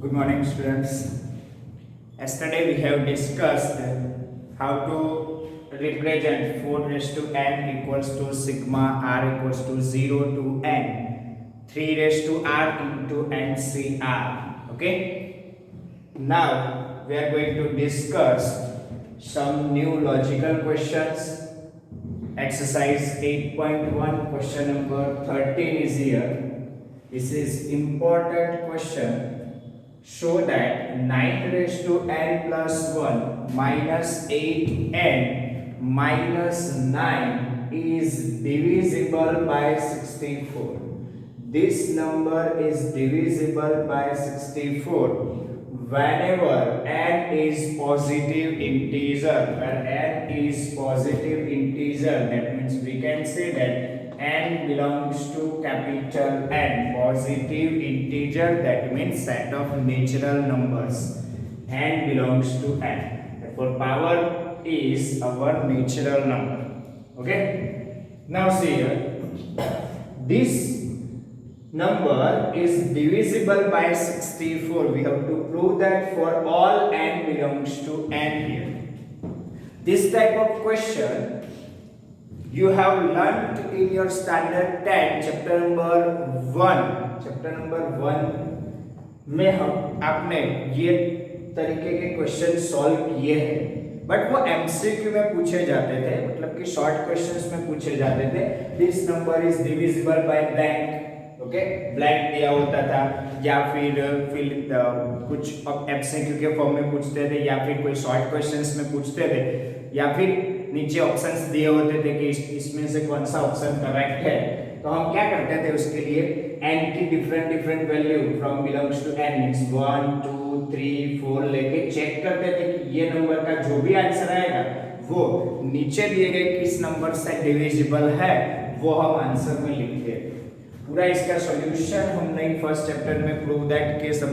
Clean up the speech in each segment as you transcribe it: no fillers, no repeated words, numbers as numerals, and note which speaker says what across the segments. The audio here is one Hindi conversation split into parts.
Speaker 1: Good morning, students. Yesterday we have discussed how to represent 4 raised to n equals to sigma r equals to 0 to n 3 raised to r into ncr. Okay. Now we are going to discuss some new logical questions. Exercise 8.1 question number 13 is here. This is important question. Show that 9 raised to n plus 1 minus 8n minus 9 is divisible by 64. This number is divisible by 64 whenever n is positive integer. Where n is positive integer, that means we can say that n belongs to capital N, positive integer, that means set of natural numbers. N belongs to n, therefore power is our natural number. Okay, now see here, this number is divisible by 64. We have to prove that for all n belongs to n here. This type of question you have learnt in your standard 10 chapter number 1 में हम आपने ये तरीके के क्वेश्चन सॉल्व किए हैं, बट वो एमसीक्यू में पूछे जाते थे, मतलब कि शॉर्ट क्वेश्चंस में पूछे जाते थे. This number is divisible by blank. Okay, blank दिया होता था, या फिर कुछ एमसीक्यू के फॉर्म में पूछते थे, या फिर कोई शॉर्ट क्वेश्चंस में पूछते थे, या फिर नीचे ऑप्शंस दिए होते थे कि इसमें से कौन सा ऑप्शन करेक्ट है. तो हम क्या करते थे उसके लिए, n की different value from belongs to n means 1 2 3 4 लेके चेक करते थे कि ये नंबर का जो भी आंसर आएगा वो नीचे दिए गए किस नंबर से डिविजिबल है वो हम आंसर में लिखते हैं. पूरा इसका सॉल्यूशन हमने फर्स्ट चैप्टर में प्रूव दैट के सम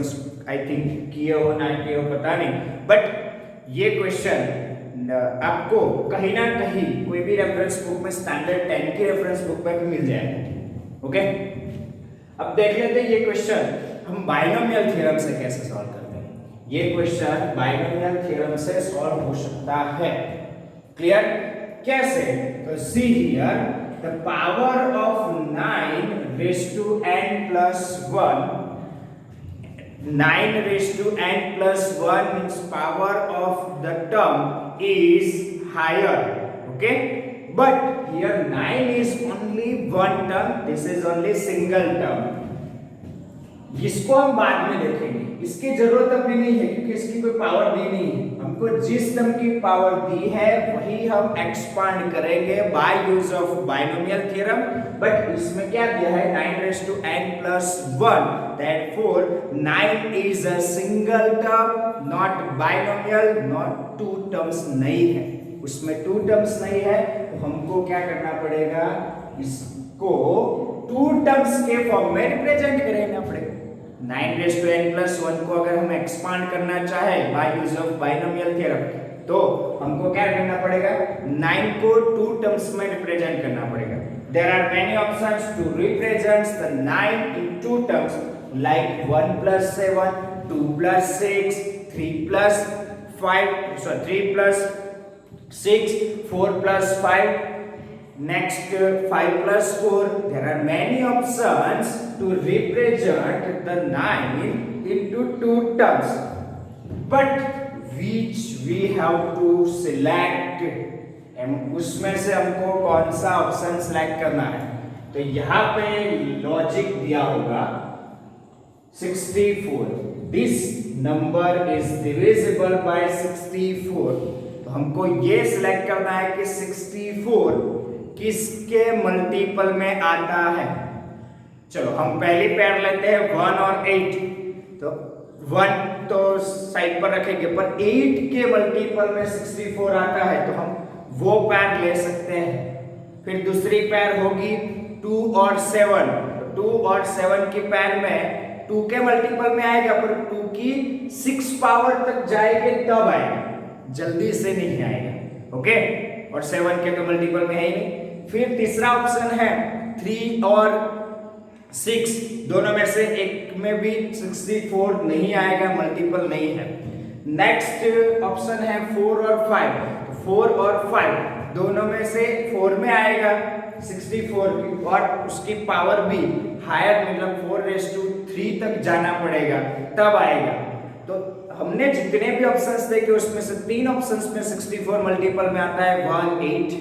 Speaker 1: आई थिंक किए हो ना किए हो पता नहीं, बट ये क्वेश्चन आपको कहीं ना कहीं कोई भी रेफरेंस बुक में, स्टैंडर्ड 10 की रेफरेंस बुक में भी मिल जाएगा. ओके, अब देख लेते हैं ये क्वेश्चन हम बाइनोमियल थ्योरम से कैसे सॉल्व करते हैं. ये क्वेश्चन बाइनोमियल थ्योरम से सॉल्व हो सकता है. क्लियर? कैसे? तो see here, the power of 9 raised to n plus 1, 9 raised to n plus 1 means power of the term is higher. Okay, but here 9 is only one term, this is only single term. इसको हम बाद में देखेंगे, इसकी जरूरत अभी नहीं है क्योंकि इसकी कोई पावर दी नहीं है. हमको जिस टर्म की पावर दी है वही हम एक्सपांड करेंगे by use of binomial theorem. But इसमें क्या दिया है, 9 raised to n plus 1, therefore 9 is a single term, not binomial, not two terms नहीं है, उसमें two terms नहीं है. तो हमको क्या करना पड़ेगा, इसको two terms के फॉर्म में रिप्रेजेंट करना पड़ेगा. 9 raised to n plus 1 को अगर हम एक्सपांड करना चाहे by use of binomial theorem तो हमको क्या करना पड़ेगा, 9 को टू टर्म्स में रिप्रेजेंट करना पड़ेगा. There are many options to represent the 9 in two terms like 1 plus 7, 2 plus 6, 3 plus 6, 4 plus 5, next 5 plus 4. There are many options to represent the 9 into two terms, but which we have to select. उसमें से हमको कौन सा ऑप्शन सिलेक्ट करना है. तो यहाँ पे लॉजिक दिया होगा 64. This number is divisible by 64. तो हमको ये सिलेक्ट करना है कि 64 किसके मल्टीपल में आता है. चलो हम पहली पेयर लेते हैं 1 और 8. तो 1 तो साइड पर रखेंगे, पर 8 के मल्टीपल में 64 आता है तो हम वो पैर ले सकते हैं. फिर दूसरी पैर होगी 2 और 7. 2 और 7 की पैर में 2 के मल्टीपल में आएगा, पर 2 की 6 पावर तक जाएंगे तब आएगा, जल्दी से नहीं आएगा. ओके, और 7 के तो मल्टीपल में है ही नहीं. फिर तीसरा ऑप्शन है 3 और 6, दोनों में से एक में भी 64 नहीं आएगा, मल्टीपल नहीं है। नेक्स्ट ऑप्शन है 4 और 5, 4 और 5 दोनों में से 4 में आएगा 64 भी, और उसकी पावर भी हायर मतलब 4⁻³ तक जाना पड़ेगा तब आएगा। तो हमने जितने भी ऑप्शंस देखे उसमें से 3 ऑप्शंस में 64 मल्टीपल में आता है, 1 8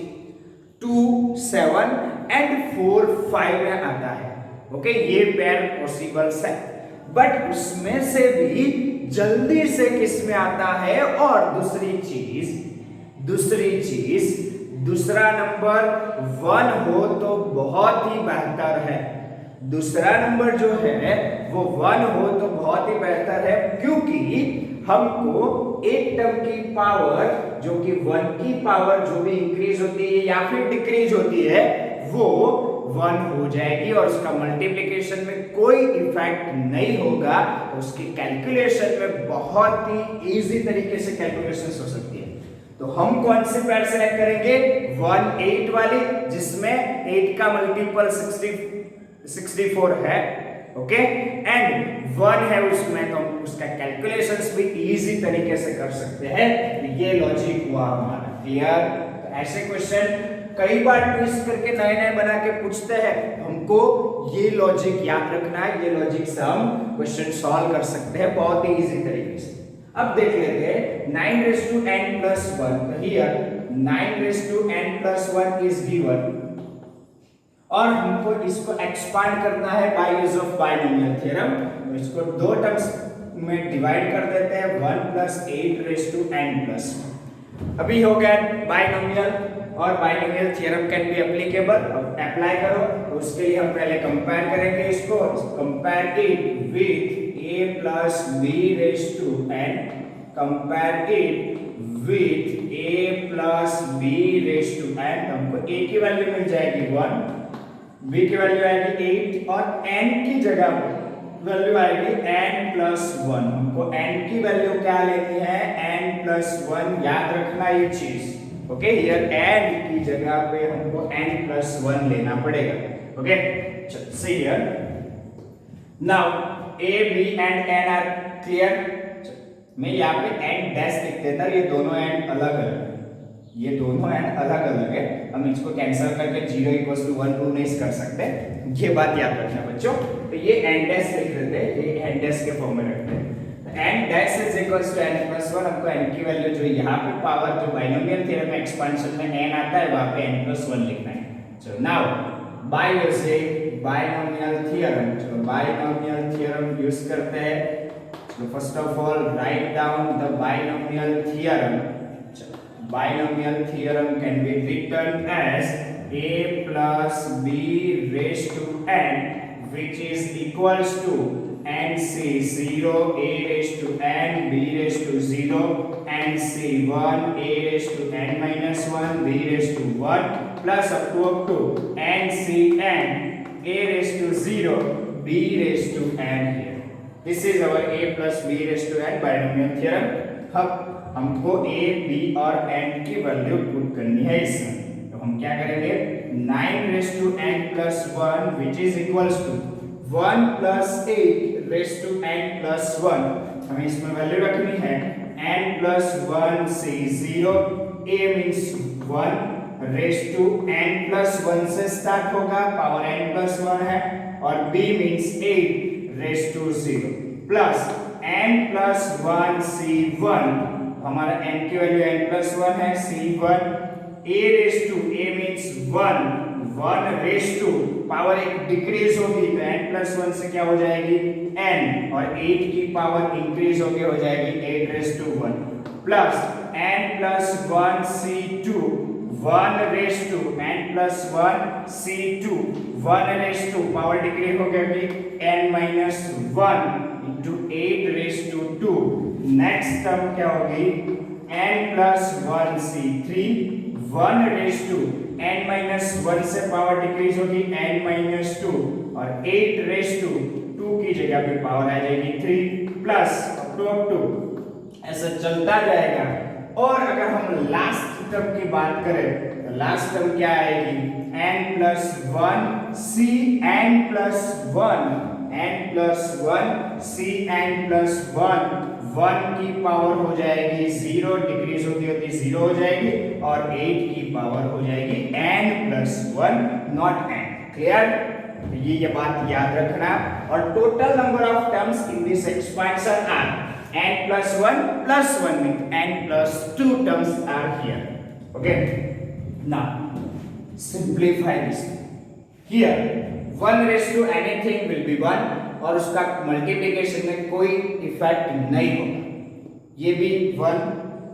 Speaker 1: 2 7 एंड 4 5 में आता है। ओके, ये पेयर पॉसिबल्स है, बट उसमें से भी जल्दी से किस में आता है। और दूसरी चीज दूसरा नंबर 1 हो तो बहुत ही बेहतर है। दूसरा नंबर जो है वो 1 हो तो बहुत ही बेहतर है, क्योंकि हमको एक टर्म की पावर जो कि 1 की पावर जो भी इंक्रीज होती है या फिर डिक्रीज होती है वो 1 हो जाएगी, और उसका मल्टीप्लिकेशन में कोई इफेक्ट नहीं होगा। उसकी कैलकुलेशन में बहुत ही इजी तरीके से कैलकुलेशंस हो सकती है। तो हम कौन से पेयर सेलेक्ट करेंगे, 1 8 वाली, जिसमें 8 का मल्टीपल 64 है, ओके, एंड 1 है उसमें, तो हम उसका कैलकुलेशंस भी इजी तरीके से कर सकते हैं। ये लॉजिक हुआ हमारा, क्लियर। तो ऐसे क्वेश्चन कई बार ट्विस्ट करके नए बना के पूछते हैं, हमको ये लॉजिक याद रखना है। ये लॉजिक से हम क्वेश्चन सॉल्व कर सकते हैं बहुत ही इजी तरीके से। अब देख लेते हैं 9n+1, here 9n+1 is given, और हमको इसको एक्सपांड करना है by use of binomial theorem. तो इसको दो टर्म्स में डिवाइड कर देते हैं, 1+8n+1। अभी हो गया बायनोमियल, और binomial theorem can be applicable. अब अप्लाई करो, तो उसके लिए हम पहले कंपेयर करेंगे इसको, compare it with a plus b⁻n, compare it with a plus b⁻n। हमको a की वैल्यू मिल जाएगी 1, b की वैल्यू आएगी 8, और n की जगह वैल्यू आएगी n+1। हमको n की वैल्यू क्या लेनी है, n+1, याद रखना ये चीज, ओके। हियर n की जगह पे हमको n+1 लेना पड़ेगा, okay. See here now a b and n are clear. मैं यहाँ पे n डैश लिख देता हूँ, ये दोनों n अलग अलग है, ये दोनों n अलग अलग है। हम इसको कैंसिल करके 0=1 2 नहीं कर सकते, ये बात याद रखना बच्चों। तो ये n डैश लिख देते हैं, ये n डैश के फॉर्म में रखते हैं। n dash is equals to n+1। हमको n की वैल्यू जो यहाँ पे पावर जो बायनोमियल थ्योरम में एक्सपेंशन में n आता है वहां पे n+1 लिखना है। So now by using binomial theorem, चलो बायनोमियल थ्योरम यूज करते हैं। So first of all write down the binomial theorem. Binomial theorem can be written as a plus b raised to n, which is equals to nc 0 a raised to n b raised to 0 nc 1 a raised to n minus 1 b raised to 1 plus up to ncn a raised to 0 b raised to n here. This is our a plus b raised to n binomial theorem. अब हमको a, b और n की वैल्यू पुट करनी है इसमें। तो हम क्या करेंगे, 9n+1 which is equals to 1 plus 8 raised to n+1। हमें इसमें वैल्यू रखनी है n+1 से 0, a means 1 raised to n+1 से स्टार्ट होगा, पावर n+1 है, और b means 8 raised to 0 plus n+1 c1। हमारा n की वैल्यू n+1 है, c1 a raised to a means 1 raised to power एक डिक्रीज होगी तो n+1 से क्या हो जाएगी n, और 8 की पावर इंक्रीज होके हो जाएगी 8 raised to 1 plus n+1 c2 1 raised to n+1 c2 1 raised to power decrease हो गई n-1 into 8 raised to 2। Next term क्या होगी n+1 c3 1 raised to n-1 से पावर डिक्रीज होगी n-2, और 8 raised to 2 की जगह पे पावर आ जाएगी 3 प्लस अप टू ऐसा चलता जाएगा। और अगर हम लास्ट टर्म की बात करें तो लास्ट टर्म क्या आएगी n plus 1 c n plus 1 n plus 1 c n plus 1 1 की पावर हो जाएगी 0, डिक्रीज होती होती 0 हो जाएगी, और 8 की पावर हो जाएगी n plus 1 not n। Clear? ये बात याद रखना। और total number of terms in this expansion are n plus 1 means n plus 2 terms are here. Okay, now simplify this. Here 1 raised to anything will be 1 और उसका मल्टीप्लिकेशन में कोई इफेक्ट नहीं होगा। ये भी 1,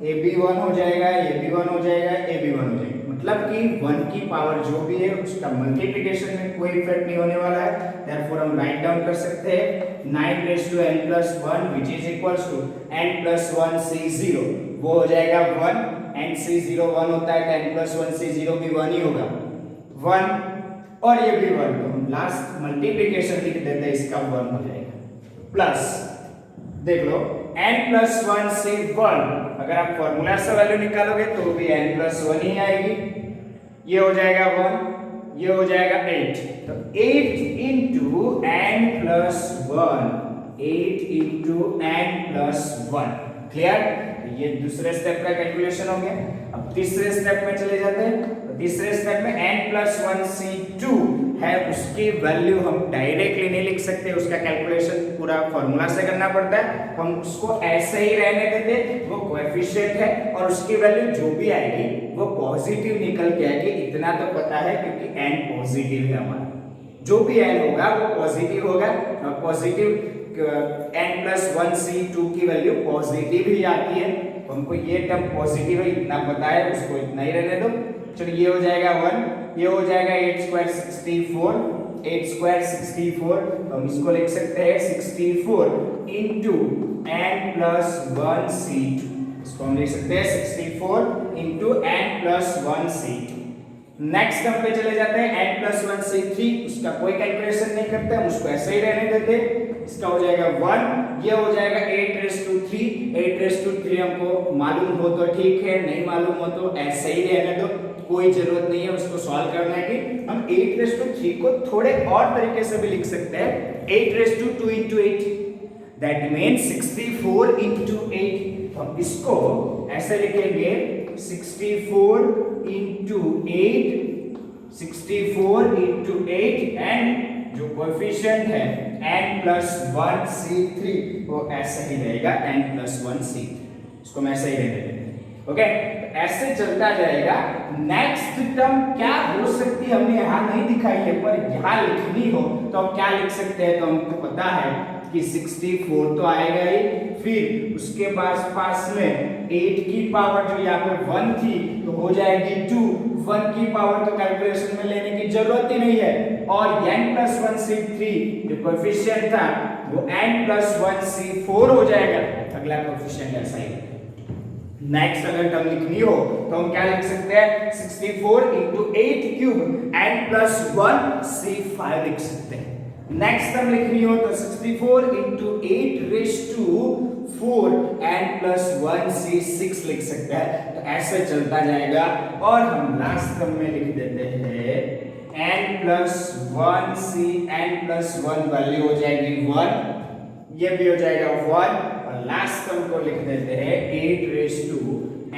Speaker 1: ये भी 1 हो जाएगा, ये भी 1 हो जाएगा, ये भी 1 हो जाएगा। मतलब कि 1 की पावर जो भी है उसका मल्टीप्लिकेशन में कोई इफेक्ट नहीं होने वाला है। देयरफॉर हम राइट डाउन कर सकते हैं 9 raise to n plus 1 which is equals to n plus 1 c0, वो हो जाएगा 1, n c0 1 होता है, 10 plus 1 c0 भी 1 ही होगा, 1, और ये भी 1, तो हम लास्ट मल्टीप्लिकेशन लिख देते हैं, इसका 1 हो जाएगा, प्लस देख लो n plus 1 से 1, अगर आप फॉर्मूला से वैल्यू निकालोगे तो भी n plus 1 ही आएगी, ये हो जाएगा 1, ये हो जाएगा 8, तो 8 into n plus 1, 8 into n plus 1। Clear? ये दूसरे स्टेप का कैलकुलेशन हो गया। अब तीसरे स्टेप में चले जाते हैं। तो तीसरे स्टेप में n plus 1 c2 है, उसकी वैल्यू हम डायरेक्टली नहीं लिख सकते, उसका कैलकुलेशन पूरा फॉर्मूला से करना पड़ता है। हम उसको ऐसे ही रहने देते, वो कोएफिशिएंट है और उसकी वैल्यू जो भी आएगी वो पॉजिटिव निकल के आएगी, इतना तो पता है क्योंकि n पॉजिटिव है हमारा, जो भी n होगा वो पॉजिटिव होगा, पॉजिटिव n plus 1 c2 की वैल्यू पॉजिटिव ही आती है, तो हमको ये टर्म पॉजिटिव है इतना पता है, उसको इतना ही रहने दो। चलो ये हो जाएगा 1, ये हो जाएगा 8 स्क्वायर 64, 8 स्क्वायर 64, तो हम इसको लिख सकते हैं 64 into n plus 1 c2, इसको हम लिख सकते हैं 64 into n plus 1 c2। Next term पे चले जाते हैं n plus 1 c3, उसका कोई कैलकुलेशन नहीं करते, हम उसको ऐसे ही रहने देते, इसका हो जाएगा 1, ये हो जाएगा 8 raised to 3, 8 raised to 3 हमको मालूम हो तो ठीक है, नहीं मालूम हो तो ऐसे ही रहने दो, कोई जरूरत नहीं है उसको सॉल्व करने की। हम 8 raised to 3 को थोड़े और तरीके से भी लिख सकते हैं, 8 raised to 2 into 8, that means 64 into 8, तो हम इसको ऐसे लिखेंगे 64 into 8, 64 into 8 एंड जो कोएफिशिएंट है n plus 1 c3 वो ऐसा ही रहेगा, n plus 1 c3, इसको मैं ऐसे ही रहने देते हैं। ओके, तो ऐसे चलता जाएगा। नेक्स्ट टर्म क्या हो सकती है हमने यहाँ नहीं दिखाई है, पर यहाँ लिखनी हो तो हम क्या लिख सकते हैं, तो हमको पता है कि 64 तो आएगा ही, फिर उसके पास में 8 की पावर जो यहाँ पे 1 थी तो हो जाएगी 2, 1 की पावर तो कैलकुलेशन में लेने की जरूरत ही नहीं है, और n plus 1 c3 जो कोएफिशिएंट था वो n plus 1 c4 हो जाएगा, अगला कोएफिशिएंट ऐसा ही। नेक्स्ट अगर टर्म लिखनी हो तो हम क्या लिख सकते हैं, 64 into 8 cube n plus 1 c5 लिख सकते हैं। नेक्स्ट टर्म लिखनी हो तो 64 into 8 raised to 4 n plus 1 c6 लिख सकते हैं, तो ऐसे चलता जाएगा। और हम लास्ट टर्म में लिख देते हैं n plus 1 c n plus 1 value हो जाएगी 1, ये भी हो जाएगा 1, और लास्ट टर्म को लिख देते हैं 8 raised to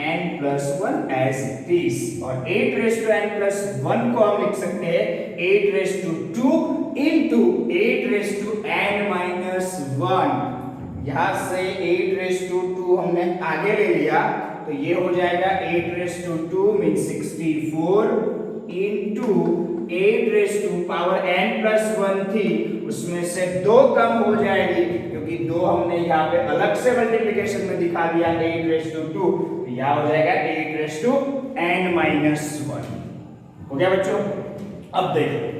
Speaker 1: n plus 1 as it is, और 8 raised to n plus 1 को हम लिख सकते हैं 8 raised to 2 into 8 raised to n minus 1, यहाँ से 8 raised to 2 हमने आगे ले लिया तो ये हो जाएगा 8 raised to 2 means 64 into 8 raised to power n plus 1 थी, उसमें से 2 कम हो जाएगी क्योंकि 2 हमने यहाँ पे अलग से मल्टीप्लिकेशन में दिखा दिया 8 raised to 2, तो यहाँ हो जाएगा 8 raised to n minus 1। हो गया बच्चों? अब देखो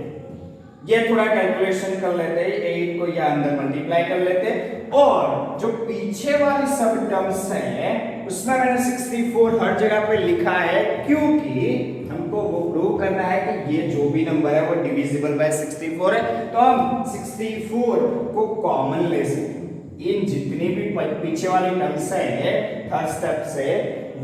Speaker 1: ये थोड़ा कैलकुलेशन कर लेते हैं, 8 को यहाँ अंदर मल्टीप्लाई कर लेते हैं, और जो पीछे वाली सब टर्म्स है उसमें मैंने 64 हर जगह पे लिखा है क्योंकि हमको वो प्रूव करना है कि ये जो भी नंबर है वो डिविजिबल बाय 64 है, तो हम 64 को कॉमन ले सकते हैं। इन जितनी भी पीछे वाली टर्म्स है थर्ड स्टेप से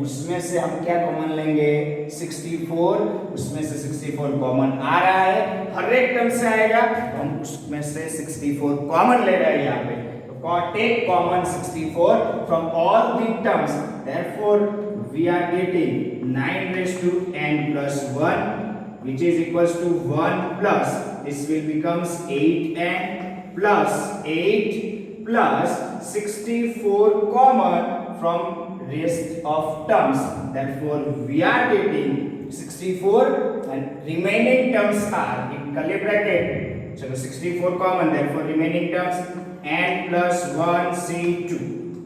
Speaker 1: उसमें से हम क्या कॉमन लेंगे 64, उसमें से 64 कॉमन आ रहा है, हर एक टर्म से आएगा तो हम उसमें से 64 कॉमन ले रहे हैं यहाँ पे, तो take common 64 from all the terms, therefore we are getting 9 raised to n plus 1 which is equals to 1 plus this will becomes 8n plus 8 plus 64 common from rest of terms, therefore we are getting 64 and remaining terms are in curly bracket, so 64 common, therefore remaining terms n plus 1 c2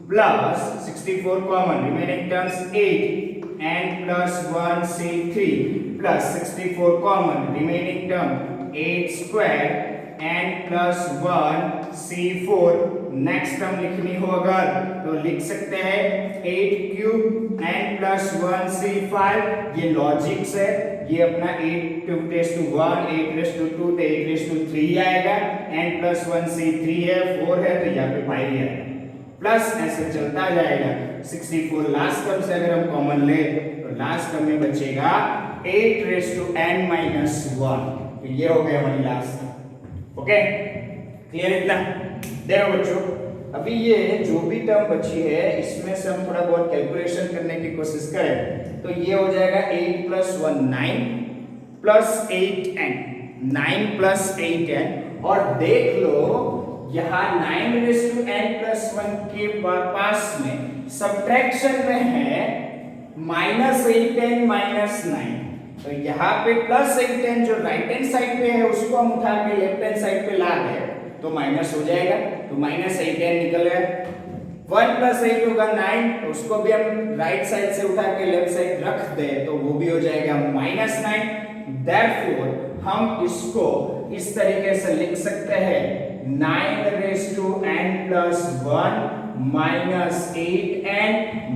Speaker 1: plus 64 common, remaining terms 8 n plus 1 c3 plus 64 common, remaining term 8 square n plus 1 c4, next term लिखनी हो अगर तो लिख सकते हैं 8 क्यूब n plus 1 c5, ये लॉजिक से ये अपना 8 raised to 1 8 raised to 2 तो 8 raised to 3 आएगा, n plus 1 c3 है 4 है तो यहाँ पे 5 है, प्लस ऐसे चलता जाएगा 64 लास्ट टर्म से अगर हम कॉमन ले तो लास्ट टर्म में बचेगा 8 raised to n minus 1, तो ये हो गया हमारी लास्ट। ओके क्लियर इतना? देखो बच्चों अभी ये जो भी टर्म बची है इसमें से हम थोड़ा बहुत कैलकुलेशन करने की कोशिश करें तो ये हो जाएगा 8 plus 1 9 plus 8n 9 plus 8n, और देख लो यहाँ 9 raised to n plus 1 के पास में सब्ट्रैक्शन में है -8n -9, तो यहाँ पे +8n जो राइट हैंड साइड पे है उसको हम उठा के लेफ्ट हैंड साइड पे ला दें तो माइनस हो जाएगा, तो -8n निकल गया, 1 plus 8 होगा 9, तो उसको भी हम राइट साइड से उठा के लेफ्ट साइड रख दे तो वो भी हो जाएगा -9, देयरफॉर हम इसको इस तरीके से लिख सकते हैं 9 raised to n plus 1 -8n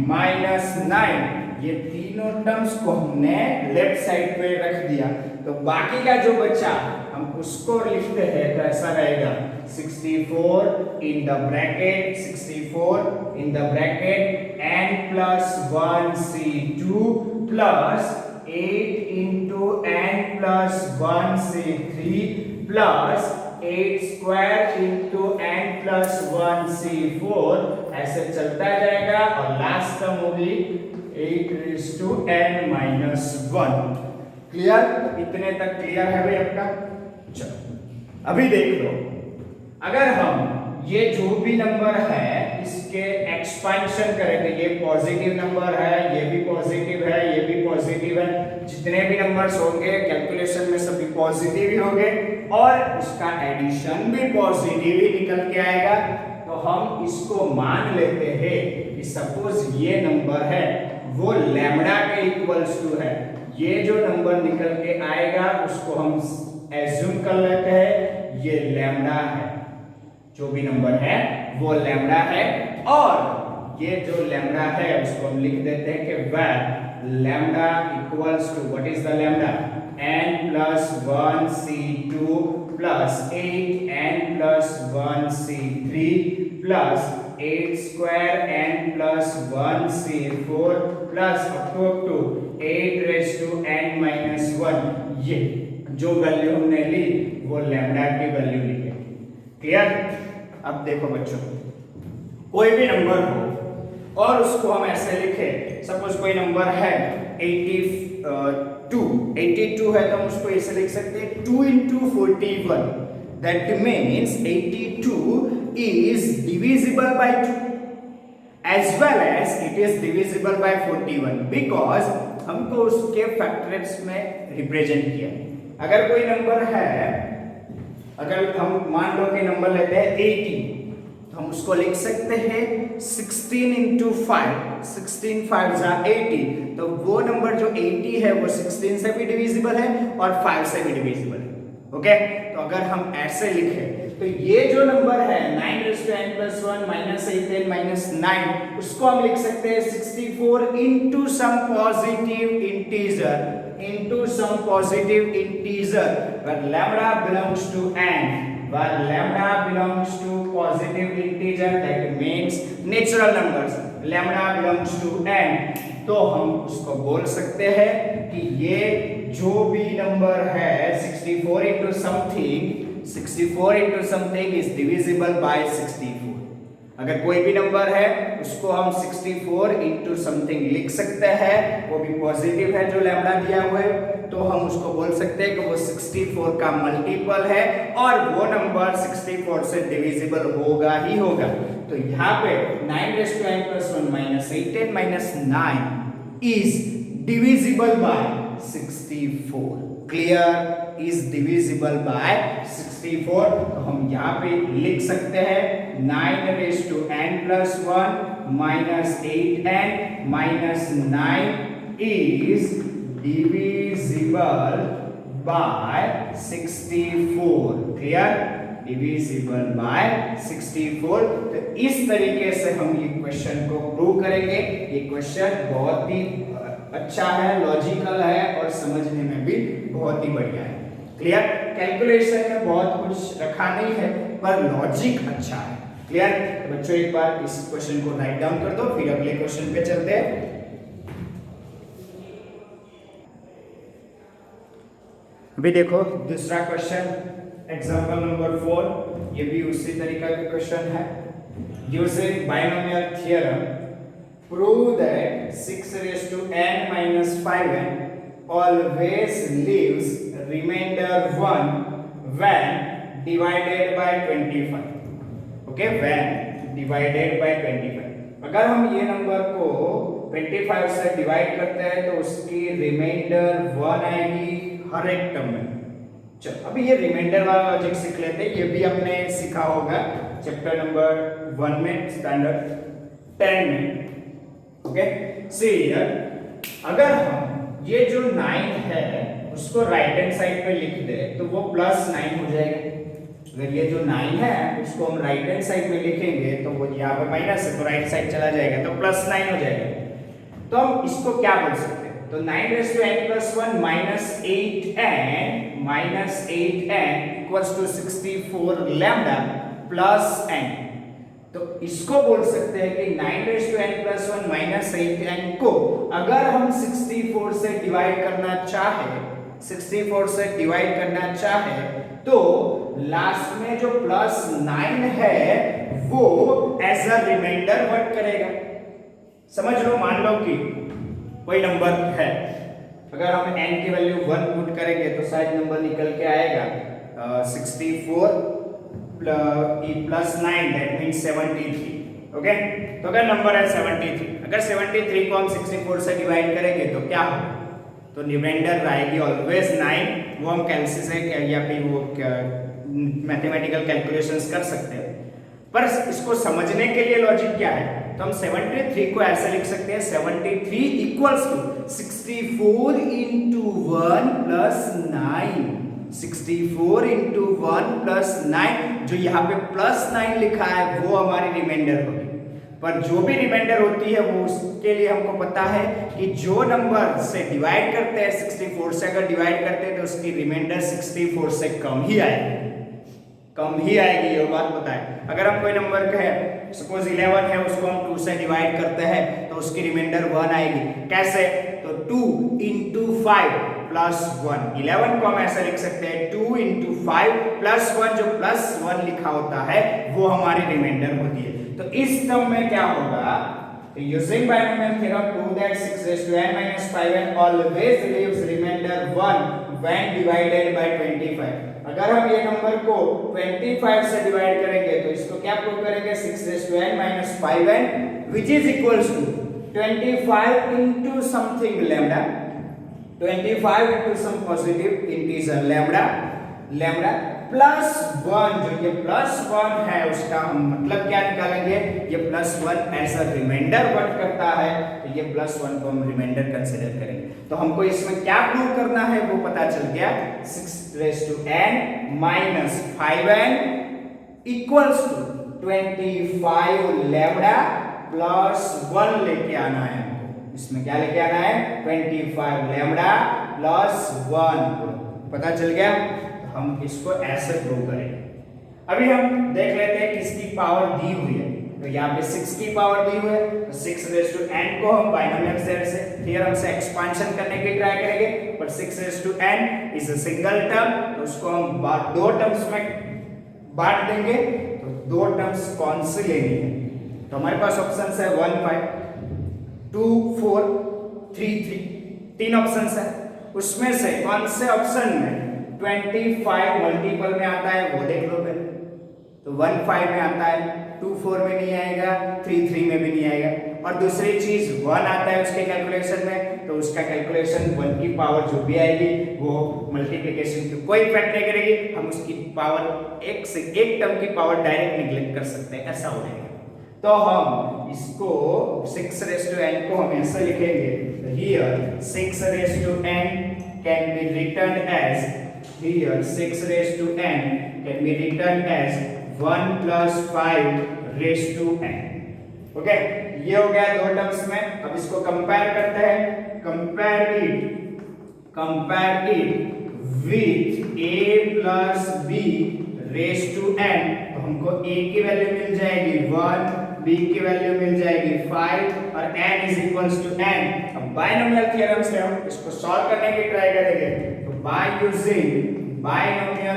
Speaker 1: -9, ये तीनों टर्म्स को हमने लेफ्ट साइड पे रख दिया, तो बाकी का जो बचा हम उसको लिखते हैं तो ऐसा रहेगा 64 in the bracket n plus 1 c2 plus 8 into n plus 1 c3 plus 8 square into n plus 1 c4, ऐसे चलता जाएगा और लास्ट टर्म होगी 8 raised to n minus 1। Clear? इतने तक क्लियर है भाई आपका? चलो अभी देख लो, अगर हम ये जो भी नंबर है इसके एक्सपेंशन करें तो ये पॉजिटिव नंबर है, ये भी पॉजिटिव है, ये भी पॉजिटिव है, जितने भी नंबर्स होंगे कैलकुलेशन में सभी पॉजिटिव ही होंगे और उसका एडिशन भी पॉजिटिव ही निकल के आएगा, तो हम इसको मान लेते हैं कि सपोज ये नंबर है वो लैम्डा के इक्वल्स टू है, ये जो नंबर निकल के आएगा उसको हम एज्यूम कर लेते हैं ये लैम्डा है, जो भी नंबर है वो लैम्डा है, और ये जो लैम्डा है उसको हम लिख देते हैं कि where lambda equals to what is the lambda n plus 1 c2 plus 8n plus 1 c3 plus 8 square n plus 1 c4 plus up to 8 raised to n minus 1, ये जो वैल्यू हमने ली वो लैम्डा की वैल्यू ली है। क्लियर? अब देखो बच्चों, कोई भी नंबर हो और उसको हम ऐसे लिखे, सपोज कोई नंबर है 82 है तो हम उसको ऐसे लिख सकते हैं 2 into 41, that means 82 is divisible by 2 as well as it is divisible by 41 because हमको उसके फैक्टर्स में रिप्रेजेंट किया। अगर कोई नंबर है, अगर हम मान लो कि नंबर लेते हैं 80 तो हम उसको लिख सकते हैं 16 into 5, 16 5 80, तो वो नंबर जो 80 है वो 16 से भी डिविजिबल है और 5 से भी डिविजिबल है। ओके, तो अगर हम ऐसे लिखें तो ये जो नंबर है 9 raised to n plus 1 -8n -9, उसको हम लिख सकते हैं 64 into some positive integer where lambda belongs to n, where lambda belongs to positive integer, that means natural numbers, lambda belongs to n, तो हम उसको बोल सकते हैं कि ये जो भी नंबर है 64 into something is divisible by 64। अगर कोई भी नंबर है उसको हम 64 into something लिख सकते हैं, वो भी पॉजिटिव है जो लैम्डा दिया हुआ है, तो हम उसको बोल सकते हैं कि वो 64 का मल्टीपल है और वो नंबर 64 से डिविजिबल होगा ही होगा। तो यहाँ पे 9n+1 -8n - 9 is divisible by 64। Clear? is divisible by 64। तो हम यहाँ पे लिख सकते हैं 9n+1 -8n - 9 is divisible by 64। Clear? divisible by 64। तो इस तरीके से हम ये क्वेश्चन को प्रूव करेंगे। ये क्वेश्चन बहुत ही अच्छा है, लॉजिकल है और समझने में भी बहुत ही बढ़िया है। क्लियर? कैलकुलेशन में बहुत कुछ रखा नहीं है पर लॉजिक अच्छा है। क्लियर? तो बच्चों एक बार इस क्वेश्चन को राइट डाउन कर दो, फिर अगले क्वेश्चन पे चलते हैं। अभी देखो दूसरा क्वेश्चन, एग्जांपल नंबर 4, ये भी उसी तरीका का क्वेश्चन है। Using binomial theorem prove that 6n - 5n always leaves remainder 1 when divided by 25। Okay, when divided by 25। अगर हम ये नंबर को 25 से डिवाइड करते हैं तो उसकी रिमाइंडर 1 आएगी हर एक टर्म में। चलो अभी ये रिमाइंडर वाला लॉजिक सीख लेते हैं। ये भी आपने सीखा होगा चैप्टर नंबर 1 में, स्टैंडर्ड 10 में। ओके, सी हियर, अगर हम ये जो 9 है उसको राइट हैंड साइड पे लिख दे तो वो +9 हो जाएगा। अगर ये जो 9 है उसको हम राइट हैंड साइड में लिखेंगे तो वो यहाँ पे माइनस है तो राइट साइड चला जाएगा तो +9 हो जाएगा। तो हम इसको क्या बोल सकते हैं? तो 9n+1 -8n equals to 64 lambda plus n। तो इसको बोल सकते हैं कि 9n+1 -8n को अगर हम 64 से डिवाइड करना चाहे तो लास्ट में जो +9 है वो एज अ रिमाइंडर वर्क करेगा। समझ लो, मान लो कि कोई नंबर है, अगर हम n की वैल्यू 1 पुट करेंगे तो शायद नंबर निकल के आएगा 64 + 9 दैट मींस 73। ओके, तो अगर नंबर है 73, अगर 73 को हम 64 से डिवाइड करेंगे तो क्या होगा? तो रिमाइंडर आएगी ऑलवेज 9। वो हम कैलसी से या फिर वो मैथमेटिकल कैलकुलेशंस कर सकते हैं, पर इसको समझने के लिए लॉजिक क्या है? तो हम 73 को ऐसे लिख सकते हैं 73 equals to 64 into 1 plus 9। 64 into 1 plus 9, जो यहाँ पे +9 लिखा है वो हमारी रिमाइंडर होगी। पर जो भी रिमाइंडर होती है वो उसके लिए हमको पता है कि जो नंबर से डिवाइड करते हैं 64 से अगर डिवाइड करते हैं तो उसकी रिमाइंडर 64 से कम ही आएगी, ये बात पता है। अगर हम कोई नंबर कहे सपोज 11 है, उसको हम 2 से डिवाइड करते हैं तो उसकी रिमाइंडर 1 आएगी। कैसे? तो 2 into 5 + 1। 11 को हम ऐसे लिख सकते हैं 2 into 5 + 1, जो +1 लिखा होता है वो हमारी रिमाइंडर होती है। तो इस टर्म में क्या होगा? तो using binomial theorem prove that 6n - 5n always leaves remainder 1 when divided by 25। अगर हम ये नंबर को 25 से डिवाइड करेंगे तो इसको क्या प्रूव करेंगे? 6n - 5n which is equals to 25 into something lambda, 25 into some positive integer lambda +1। जो ये +1 है उसका हम मतलब क्या निकालेंगे? ये +1 एज अ रिमाइंडर वर्क करता है, तो ये +1 को हम रिमाइंडर कंसीडर करेंगे। तो हमको इसमें क्या प्रूव करना है वो पता चल गया। 6n - 5n equals to 25 lambda +1 लेके आना है हमको। इसमें क्या लेके आना है? 25 लैम्डा +1 पता चल गया। हम इसको ऐसे प्रूव करेंगे। अभी हम देख लेते हैं किसकी पावर दी हुई है। तो यहाँ पे 6 की पावर दी हुई है, तो 6 रेज टू n को हम बाइनोमियल सेट से थ्योरम से एक्सपेंशन करने की ट्राई करेंगे, पर 6 raise to n is a single term, तो उसको हम दो टर्म्स में बांट देंगे। तो दो टर्म्स कौन सी लेनी है? तो हमारे पास ऑप्शन है 1 5 2 4 3 3, तीन ऑप्शंस है। उसमें से कौन से ऑप्शन में 25 मल्टीपल में आता है वो देख लो पहले। तो 1 5 में आता है, 2 4 में नहीं आएगा, 3 3 में भी नहीं आएगा। और दूसरी चीज 1 आता है उसके कैलकुलेशन में, तो उसका कैलकुलेशन 1 की पावर जो भी आएगी वो मल्टीप्लिकेशन की कोई इफेक्ट नहीं करेगी, हम उसकी पावर एक से एक टर्म की पावर डायरेक्ट निगलेक्ट कर सकते हैं, ऐसा हो जाएगा। तो हम इसको 6 रेज टू n को हम ऐसे लिखेंगे, तो here 6 raise to n can be written as, here 6 raised to n can be written as 1 plus 5 raised to n. Okay, ये हो गया दो टर्म्स में। अब इसको कंपेयर करते हैं, compare it with a plus b raised to n। तो हमको a की वैल्यू मिल जाएगी 1, b की वैल्यू मिल जाएगी 5 और n is equals to n। अब बाइनोमियल थ्योरम से हम इसको सॉल्व करने की ट्राई करेंगे। तो by using binomial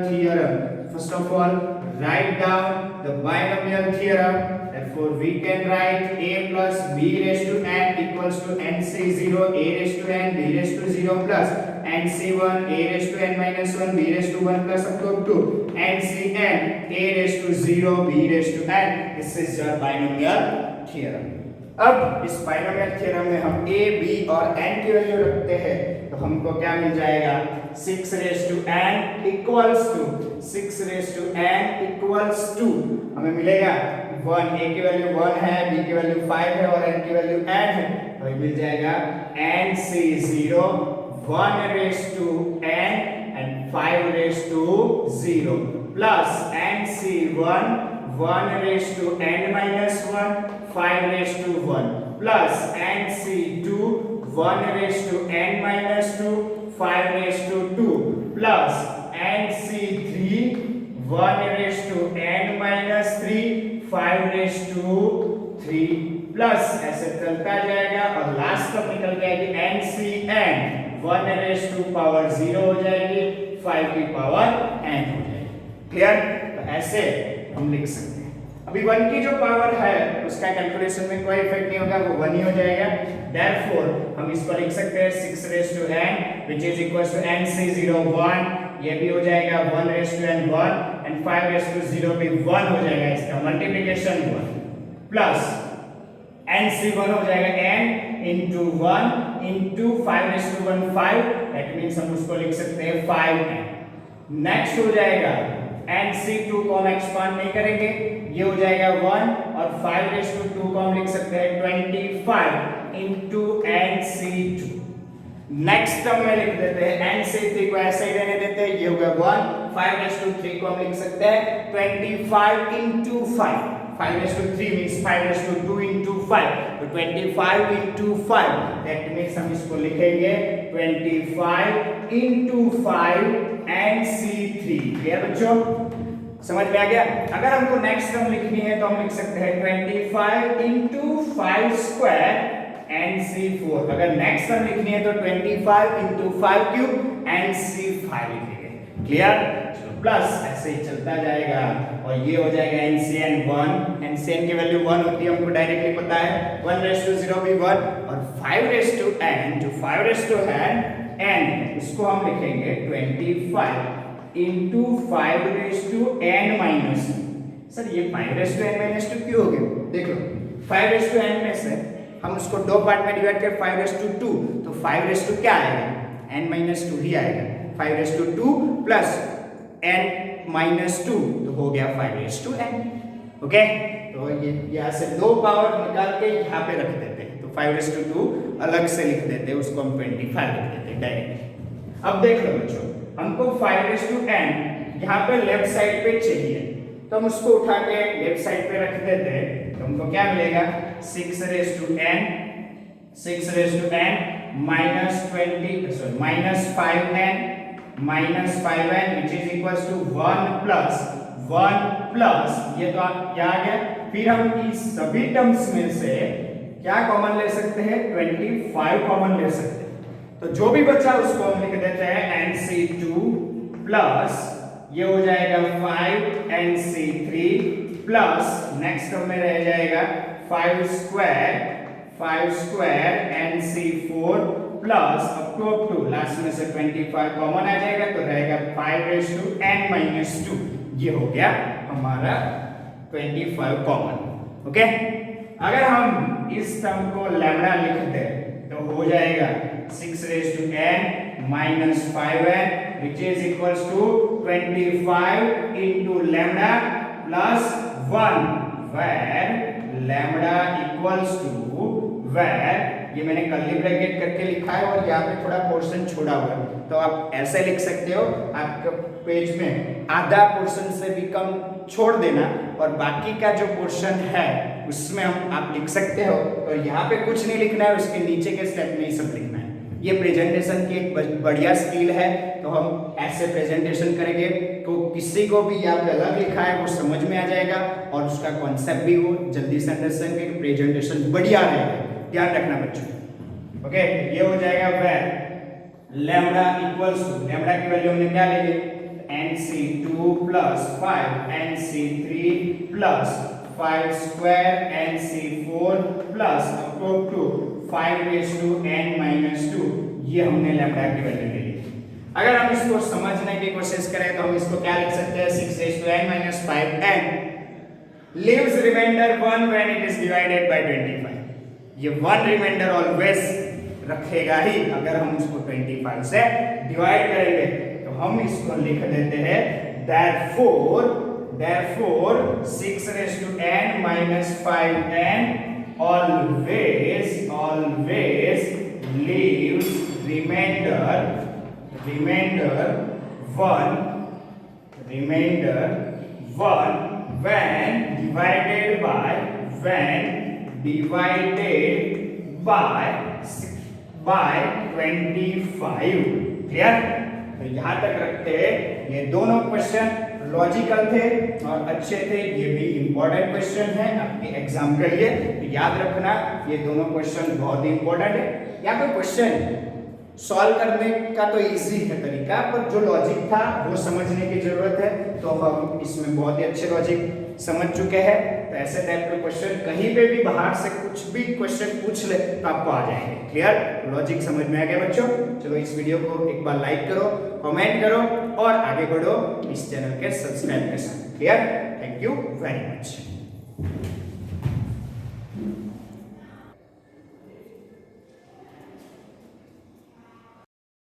Speaker 1: theorem, first of all write down the binomial theorem. Therefore we can write a plus b raised to n equals to nc0 a raised to n b raised to 0 plus nc1 a raised to n minus 1 b raised to 1 plus up to ncn a raised to 0 b raised to n. This is your binomial theorem. अब इस बाइनोमियल थ्योरम में हम a, b और n की वैल्यू रखते हैं, तो हमको क्या मिल जाएगा? 6 raise to n equals to 6 raise to n equals to हमें मिलेगा 1, a की वैल्यू 1 है, b की वैल्यू 5 है और n की वैल्यू n है, तो ये मिल जाएगा nc0 1 raise to n and 5 raise to 0 plus nc1 1 raised to n minus 1 5 raised to 1 plus nc2 1 raised to n minus 2 5 raised to 2 plus nc3 1 raised to n minus 3 5 raised to 3 plus ऐसे चलता जाएगा और लास्ट तक निकल जाएगी ncn 1 raised to पावर 0 हो जाएगी, 5 की पावर n हो जाएगी। क्लियर? तो ऐसे हम लिख सकते हैं। अभी 1 की जो पावर है उसका कैलकुलेशन में कोई इफेक्ट नहीं होगा, वो 1 ही हो जाएगा। देयरफॉर हम इसको लिख सकते हैं 6 raise to n which is equals to nc0 1, ये भी हो जाएगा 1 raise to n 1 and 5 raise to 0 भी 1 हो जाएगा, इसका मल्टीप्लिकेशन 1 प्लस nc1 हो जाएगा n into 1 into 5 raise to 1 5, that means हम उसको लिख सकते हैं 5n। नेक्स्ट हो जाएगा nc2 को हम एक्सपांड नहीं करेंगे, ये हो जाएगा 1 और 5 रेज टू 2 को हम लिख सकते हैं 25 into nc2। नेक्स्ट टर्म में लिख देते हैं nc3 को ऐसे ही रहने देते हैं, ये हो गया 1 5 रेज टू 3 को हम लिख सकते हैं 25 into 5 5 raised to 3 means 5 raised to 2 into 5, तो 25 into 5 that means हम इसको लिखेंगे 25 into 5 nc3। क्लियर बच्चों? समझ में आ गया? अगर हमको नेक्स्ट टर्म लिखनी है तो हम लिख सकते हैं 25 into 5 square nc4। अगर नेक्स्ट टर्म लिखनी है तो 25 into 5 क्यूब nc5 लिखेंगे। क्लियर? प्लस ऐसे ही चलता जाएगा और ये हो जाएगा ncn1, ncn की वैल्यू 1 होती है, हमको डायरेक्टली पता है 1 रेज टू 0 भी 1 और 5 रेज टू n, जो 5 रेज टू n इसको हम लिखेंगे 25 into 5 raise to n minus. Sir ये 5 रेज टू n माइनस 2 क्यों हो गया? देख लो 5 रेज टू n में से हम उसको दो पार्ट में डिवाइड करें 5 रेज टू 2, तो 5 रेज टू क्या आएगा? n माइनस 2 ही आएगा। 5 raise to 2 plus n minus 2 तो हो गया 5 रेज टू n। ओके, तो ये यहाँ से दो पावर निकाल के यहाँ पे रख देते हैं, तो 5 रेज टू 2 अलग से लिख देते हैं, उसको हम 25 लिख देते हैं डायरेक्टली। अब देख लो बच्चों, हमको 5 रेज टू n यहाँ पे लेफ्ट साइड पे चाहिए, तो हम उसको उठा के लेफ्ट साइड पे रख देते हैं, तो हमको क्या मिलेगा 6 raise to n minus 5n which is equals to 1 plus 1 plus ये तो क्या आ गया, फिर हम इस सभी टर्म्स में से क्या कॉमन ले सकते हैं, 25 कॉमन ले सकते हैं। तो जो भी बचा उसको हम लिख देते हैं NC2 प्लस ये हो जाएगा 5 NC3 प्लस नेक्स्ट टर्म में रह जाएगा 5 square NC4 plus up to last में से 25 कॉमन आ जाएगा तो रहेगा 5n-2। ये हो गया हमारा 25 कॉमन। ओके, अगर हम इस टर्म को लैम्डा लिख दें तो हो जाएगा 6n-5n which is equals to 25 into lambda plus 1 where lambda equals to where ये मैंने कर्ली ब्रैकेट करके लिखा है और यहाँ पे थोड़ा पोर्शन छोड़ा हुआ है तो आप ऐसे लिख सकते हो, आपके पेज में आधा पोर्शन से भी कम छोड़ देना और बाकी का जो पोर्शन है उसमें आप लिख सकते हो। तो यहाँ पे कुछ नहीं लिखना है, उसके नीचे के स्टेप में ही सब लिखना है। ये प्रेजेंटेशन की एक बढ़िया स्किल है, तो हम ऐसे प्रेजेंटेशन करेंगे तो किसी को भी यहाँ पे अलग लिखा है वो समझ में आ जाएगा और उसका कॉन्सेप्ट भी वो जल्दी से अंडरस्टैंड करके प्रेजेंटेशन बढ़िया रहेगा। ध्यान रखना बच्चों। ओके, ये हो जाएगा where lambda equals to, lambda की वैल्यू हमने क्या ले ली, NC2 plus 5 NC3 plus 5 square NC4 plus up to 5n-2। ये हमने लैम्डा की वैल्यू ले ली। अगर हम इसको समझने की कोशिश करें तो हम इसको क्या लिख सकते हैं, 6n-5n leaves remainder 1 when it is divided by 25। ये 1 रिमाइंडर ऑलवेज रखेगा ही अगर हम उसको 25 से डिवाइड करेंगे। तो हम इसको लिख देते हैं therefore 6n-5n always leaves remainder 1 when divided by 25। Clear? तो यहाँ तक रखते हैं। ये दोनों क्वेश्चन लॉजिकल थे और अच्छे थे, ये भी इंपॉर्टेंट क्वेश्चन है आपके एग्जाम के लिए, तो याद रखना ये दोनों क्वेश्चन बहुत ही इंपॉर्टेंट है। यहाँ पे क्वेश्चन सॉल्व करने का तो इजी है तरीका, पर जो लॉजिक था वो समझने की जरूरत है। तो हम इसमें बहुत ही अच्छे लॉजिक समझ चुके हैं, तो ऐसे टाइप के क्वेश्चन कहीं पे भी बाहर से कुछ भी क्वेश्चन पूछ ले तो आपको आ जाएंगे। क्लियर? लॉजिक समझ में आ गया बच्चों? चलो इस वीडियो को एक बार लाइक करो, कमेंट करो और आगे बढ़ो इस चैनल के सब्सक्राइब के साथ। Clear? Thank you very much.